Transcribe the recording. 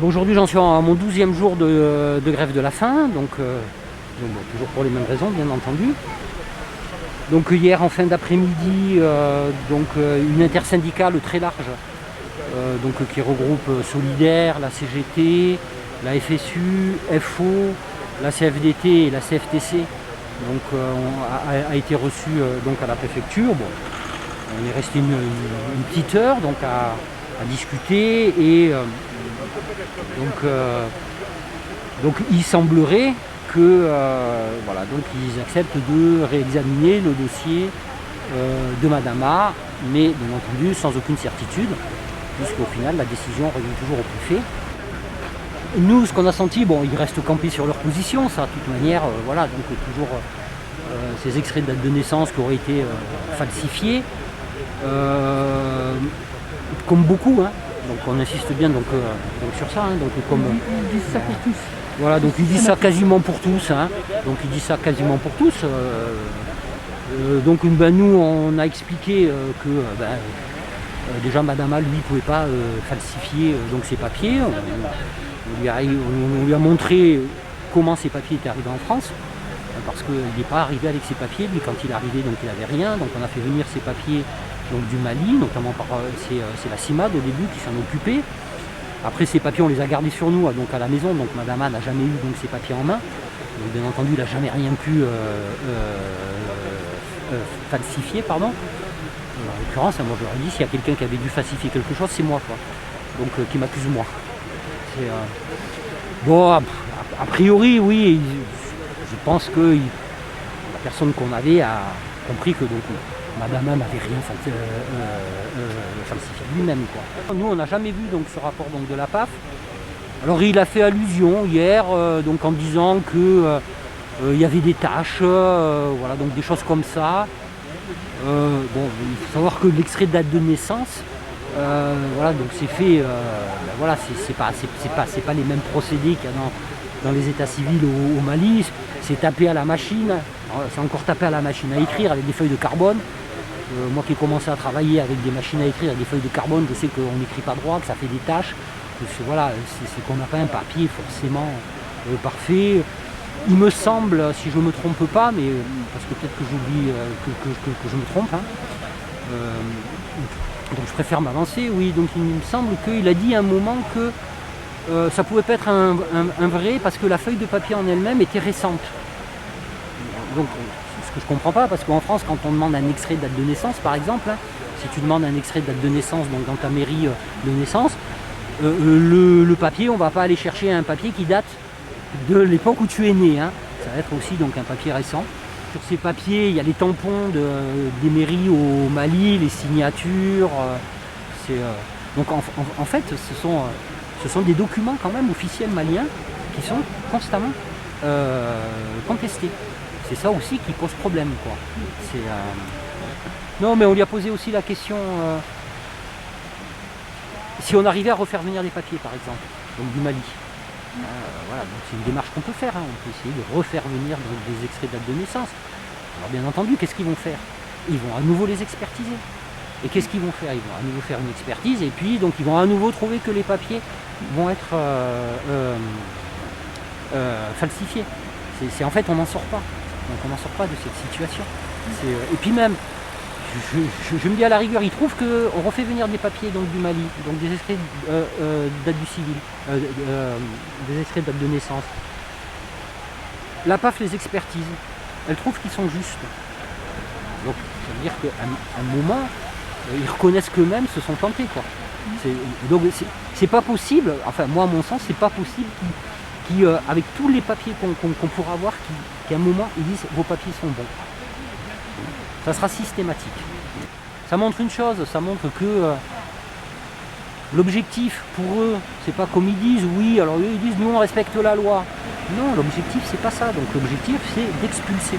Aujourd'hui, j'en suis à mon 12e jour de grève de la faim, donc bon, toujours pour les mêmes raisons, bien entendu. Donc hier, en fin d'après-midi, une intersyndicale très large, qui regroupe Solidaire, la CGT, la FSU, FO, la CFDT et la CFTC, a été reçue à la préfecture. Bon, on est resté une petite heure à discuter et il semblerait que ils acceptent de réexaminer le dossier de Madame A, mais bien entendu sans aucune certitude, puisqu'au final la décision revient toujours au préfet. Nous, ce qu'on a senti, ils restent campés sur leur position, ça, de toute manière, toujours ces extraits de date de naissance qui auraient été falsifiés, comme beaucoup, hein. Donc on insiste bien sur ça, hein. Ils disent ça pour tous. Voilà, donc ils disent ça quasiment pour tous, hein. Nous, on a expliqué que déjà Madame A, lui, ne pouvait pas falsifier ses papiers. On lui a montré comment ces papiers étaient arrivés en France, parce qu'il n'est pas arrivé avec ses papiers. Lui, quand il est arrivé, il n'avait rien. Donc on a fait venir ses papiers du Mali, notamment c'est la CIMAD au début qui s'en occupait. Après, ces papiers, on les a gardés sur nous, à la maison. Donc Madame A n'a jamais eu ces papiers en main. Donc, bien entendu, il n'a jamais rien pu falsifier, pardon. En l'occurrence, moi je leur ai dit, s'il y a quelqu'un qui avait dû falsifier quelque chose, c'est moi, quoi. Donc qui m'accuse moi. A priori, oui, je pense que la personne qu'on avait a compris que Madame A n'avait rien falsifié lui-même, quoi. Nous, on n'a jamais vu ce rapport de la PAF. Alors il a fait allusion hier, en disant que il y avait des tâches, des choses comme ça. Il faut savoir que l'extrait de date de naissance, c'est fait, c'est pas les mêmes procédés qu'il y a dans les états civils au Mali. C'est tapé à la machine, c'est encore tapé à la machine à écrire avec des feuilles de carbone. Moi qui ai commencé à travailler avec des machines à écrire avec des feuilles de carbone, je sais qu'on n'écrit pas droit, que ça fait des taches. C'est qu'on n'a pas un papier forcément parfait. Il me semble, si je ne me trompe pas, mais parce que peut-être que j'oublie que je me trompe, hein, donc je préfère m'avancer, oui, donc il me semble qu'il a dit à un moment que ça pouvait pas être un vrai parce que la feuille de papier en elle-même était récente. Donc ce que je comprends pas, parce qu'en France, quand on demande un extrait de date de naissance, par exemple, hein, si tu demandes un extrait de date de naissance dans ta mairie de naissance, le papier, on va pas aller chercher un papier qui date de l'époque où tu es né, hein. Ça va être aussi un papier récent. Sur ces papiers, il y a les tampons des mairies au Mali, les signatures. En fait, ce sont des documents quand même officiels maliens qui sont constamment contestés. C'est ça aussi qui pose problème, quoi. Non, mais on lui a posé aussi la question si on arrivait à refaire venir des papiers, par exemple, du Mali. C'est une démarche qu'on peut faire, hein. On peut essayer de refaire venir des extraits de date de naissance. Alors bien entendu, qu'est-ce qu'ils vont faire? Ils vont à nouveau les expertiser. Et qu'est-ce qu'ils vont faire? Ils vont à nouveau faire une expertise et puis ils vont à nouveau trouver que les papiers vont être falsifiés. En fait, on n'en sort pas. Donc on n'en sort pas de cette situation. Et puis même, je me dis à la rigueur, ils trouvent qu'on refait venir des papiers du Mali, donc des extraits de date du civil, des extraits de date de naissance. La PAF les expertise, elle trouve qu'ils sont justes. Donc ça veut dire qu'à un moment, ils reconnaissent qu'eux-mêmes se sont tentés, quoi. Donc c'est pas possible, enfin moi à mon sens, c'est pas possible avec tous les papiers qu'on pourra avoir, qu'à un moment ils disent vos papiers sont bons. Ça sera systématique. Ça montre une chose, ça montre que l'objectif pour eux, c'est pas comme ils disent, oui, alors eux ils disent nous on respecte la loi. Non, l'objectif c'est pas ça, donc l'objectif c'est d'expulser.